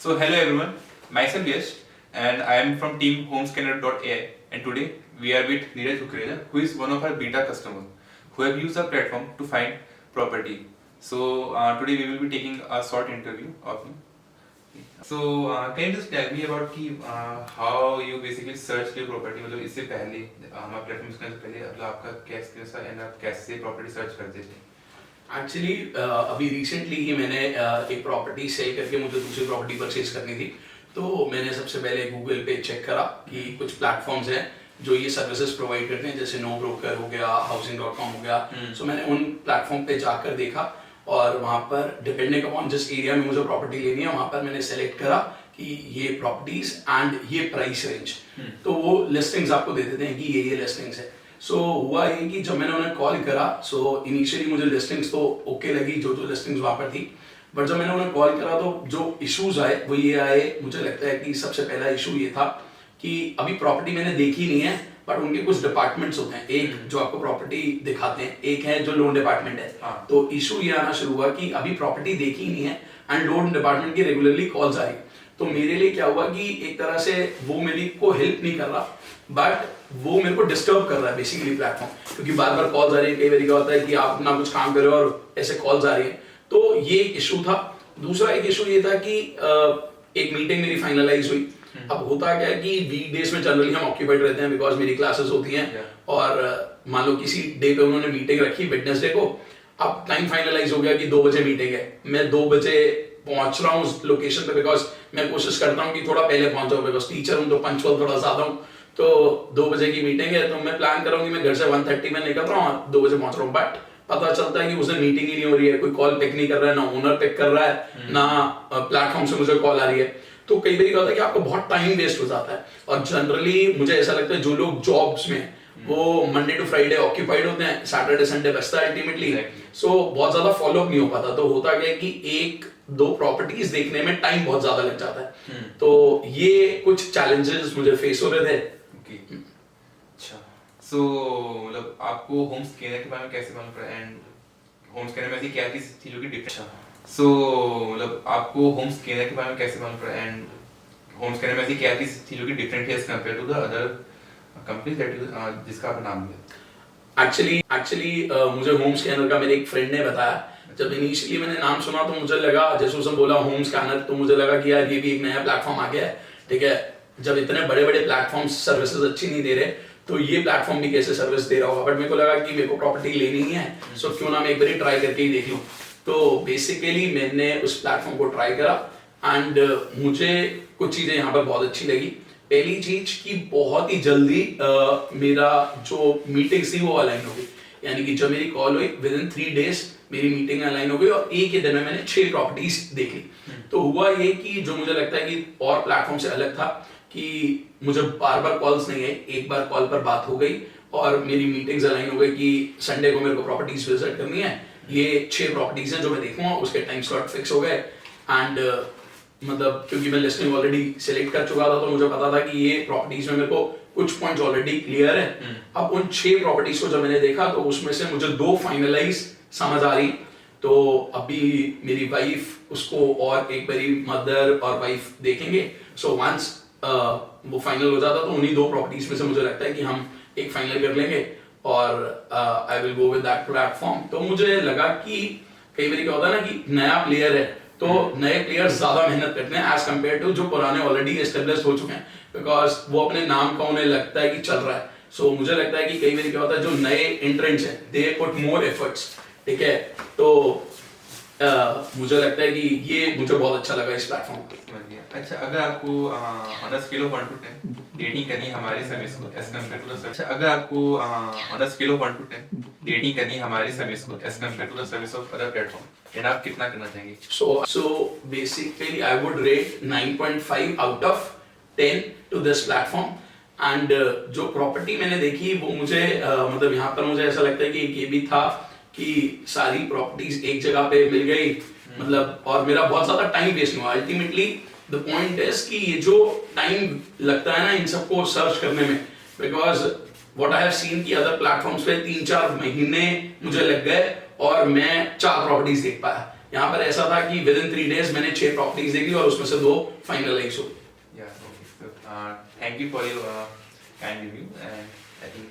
So hello everyone, myself Yash and I am from team homescanner.ai and today we are with Neeraj Kukreja who is one of our beta customers who have used our platform to find property. So today we will be taking a short interview of him. So can you just tell me about how you basically search your property? मतलब इससे पहले हमारा platform use करने से पहले मतलब आपका क्या एक्सपीरियंस था एंड आप कैसे प्रॉपर्टी सर्च करते थे? एक्चुअली अभी रिसेंटली ही मैंने एक प्रॉपर्टी सेल करके मुझे दूसरी प्रॉपर्टी परचेज करनी थी। तो मैंने सबसे पहले गूगल पे चेक करा कि कुछ प्लेटफॉर्म्स हैं जो ये सर्विसेज प्रोवाइड करते हैं, जैसे नो ब्रोकर हो गया, housing.com हो गया। सो मैंने उन प्लेटफॉर्म पे जाकर देखा और वहाँ पर डिपेंडिंग अपॉन जिस एरिया में मुझे प्रॉपर्टी लेनी है वहाँ पर मैंने सेलेक्ट करा कि ये प्रॉपर्टीज एंड ये प्राइस रेंज। तो वो लिस्टिंग्स आपको दे देते हैं कि ये लिस्टिंग्स है। सो हुआ ये कि जब मैंने उन्हें कॉल करा, सो इनिशियली मुझे लिस्टिंग्स तो ओके लगी, जो लिस्टिंग्स वहाँ पर थी। बट जब मैंने उन्हें कॉल करा तो जो इश्यूज आए वो ये आए, मुझे लगता है कि सबसे पहला इशू ये था कि अभी प्रॉपर्टी मैंने देखी नहीं है बट उनके कुछ डिपार्टमेंट्स होते हैं। एक जो आपको प्रॉपर्टी दिखाते हैं, एक है जो लोन डिपार्टमेंट है। तो इशू ये आना शुरू हुआ कि अभी प्रॉपर्टी देखी नहीं है एंड लोन डिपार्टमेंट की रेगुलरली कॉल्स आ रही। तो मेरे लिए क्या हुआ कि एक तरह से वो मेरी को हेल्प नहीं कर रहा बट वो मेरे को डिस्टर्ब कर रहा है बेसिकली प्लेटफॉर्म, क्योंकि बार बार कॉल्स आ रही है। कई बार क्या होता है कि आप अपना कुछ काम कर रहे हो और ऐसे कॉल्स आ रही है। तो ये एक इशू था। दूसरा एक इशू ये था कि एक मीटिंग मेरी फाइनलाइज हुई। अब होता क्या है कि वीकडेज में जनरली हम ऑक्यूपाइड रहते हैं बिकॉज मेरी क्लासेस होती हैं और मान लो किसी डे पे उन्होंने मीटिंग रखी वेडनेसडे को। अब टाइम फाइनलाइज हो गया कि 2 बजे मीटिंग है, मैं 2 बजे पहुंच रहा हूँ उस लोकेशन पे बिकॉज मैं कोशिश करता हूँ कि थोड़ा पहले पहुंच जाऊँ बिकॉज टीचर हूँ तो पंचुअल थोड़ा ज्यादा हूँ। तो 2 बजे की मीटिंग है तो मैं प्लान कर रहा हूँ कि मैं घर से 1:30 में निकल रहा हूँ, 2 बजे पहुंच रहा हूँ। बट पता चलता है कि उसे मीटिंग ही नहीं हो रही है, कोई कॉल पिक नहीं कर रहा है, ना ओनर पिक कर रहा है, ना प्लेटफॉर्म से मुझे कॉल आ रही है। तो कई बार क्या होता है कि आपको बहुत टाइम वेस्ट हो जाता है। और जनरली मुझे ऐसा लगता है जो लोग जॉब्स में वो मंडे टू फ्राइडे ऑक्यूपाइड होते हैं, सैटरडे संडे बचता है अल्टीमेटली। सो बहुत ज्यादा फॉलो अप नहीं हो पाता। तो होता क्या है कि 1-2 प्रॉपर्टीज देखने में टाइम बहुत ज्यादा लग जाता है। तो ये कुछ चैलेंजेस मुझे फेस हो रहे थे। अच्छा, सो मतलब आपको होम स्कैनर के बारे में कैसे मालूम पड़ा एंड होम स्कैनर में ऐसी क्या चीज थी जो कि डिफरेंट? सो मतलब आपको होम स्कैनर के बारे में कैसे मालूम पड़ा एंड होम स्कैनर में ऐसी क्या चीज थी जो कि डिफरेंट है as compare to the other companies that जिसका आपने नाम लिया? एक्चुअली मुझे होम स्कैनर का मेरे एक फ्रेंड ने बताया। जब इनिशियली मैंने नाम सुना तो मुझे लगा, जैसे उसने बोला होम स्कैनर, तो मुझे लगा कि यार ये भी एक नया प्लेटफॉर्म आ गया है। ठीक है, जब इतने बड़े बड़े प्लेटफॉर्म्स सर्विसेज अच्छी नहीं दे रहे तो ये प्लेटफॉर्म भी कैसे सर्विस दे रहा होगा। बट मेरे को लगा कि मेरे को प्रॉपर्टी लेनी ही है, सो क्यों ना मैं एक बार ट्राई करके ही देख लूं। तो बेसिकली मैंने उस प्लेटफॉर्म को ट्राई करा एंड मुझे कुछ चीजें यहाँ पर बहुत अच्छी लगी। पहली चीज कि बहुत ही जल्दी मेरा जो मीटिंग्स थी वो अलाइन हो गई। यानी कि जब मेरी कॉल हुई विदिन 3 डेज मेरी मीटिंग अलाइन हो गई और एक ही दिन में मैंने 6 प्रॉपर्टीज देख ली। तो हुआ ये कि जो मुझे लगता है कि और प्लेटफॉर्म से अलग था कि मुझे बार बार कॉल्स नहीं आई, एक बार कॉल पर बात हो गई और मेरी मीटिंग्स अलाइन हो गई कि संडे को मेरे को प्रॉपर्टीज विजिट करनी है। ये 6 प्रॉपर्टीज हैं जो मैं देखूंगा, उसके टाइम स्लॉट फिक्स हो गए। एंड मतलब क्योंकि मैं लिस्टिंग ऑलरेडी सिलेक्ट कर चुका था तो मुझे पता था कि ये प्रॉपर्टीज में मेरे को कुछ पॉइंट्स ऑलरेडी क्लियर है। अब उन 6 प्रॉपर्टीज को जब मैंने देखा तो उसमें से मुझे 2 फाइनलाइज समझ आ रही। तो अभी मेरी वाइफ उसको और एक बारी मदर और वाइफ देखेंगे। सो वंस वो फाइनल हो जाता तो उन्हीं 2 प्रॉपर्टीज में से मुझे लगता है कि हम एक फाइनल कर लेंगे और I will go with that platform. तो मुझे लगा कि कई बार क्या होता है ना कि नया प्लेयर है तो नए प्लेयर्स ज्यादा मेहनत करते हैं एज कम्पेयर टू जो पुराने ऑलरेडी एस्टेब्लिश हो चुके हैं, बिकॉज वो अपने नाम का उन्हें लगता है कि चल रहा है। सो मुझे लगता है कि कई बार क्या होता है जो नए एंट्रेंट्स हैं दे पुट मोर एफर्ट्स। ठीक है, तो मुझे लगता है कि ये मुझे बहुत अच्छा लगा इस प्लेटफॉर्म पे। अच्छा, अगर आपको on a scale of 1 to 10 rating करनी है हमारी सर्विस को as compare to the service, अगर आपको on a scale of 1 to 10 rating करनी है हमारी सर्विस को as compare to the service of other platform, then आप कितना करना चाहेंगे? So basically I would rate 9.5 out of 10 to this platform. And जो प्रॉपर्टी मैंने देखी वो मुझे मतलब यहाँ पर मुझे ऐसा लगता है कि ये भी था कि सारी प्रॉपर्टीज एक जगह पे मिल गई, मतलब और मेरा बहुत ज्यादा टाइम वेस्ट हुआ। अल्टीमेटली द पॉइंट इज कि ये जो टाइम लगता है ना इन सबको सर्च करने में, because what I have seen कि अदर प्लेटफॉर्म्स पे 3-4 महीने मुझे लग गए और मैं 4 प्रॉपर्टीज देख पाया। यहाँ पर ऐसा था कि विद इन 3 days मैंने 6 प्रॉपर्टीज देखी और उसमें से 2 फाइनलाइज हो। Yeah, okay. So, thank you for your kind review, and I think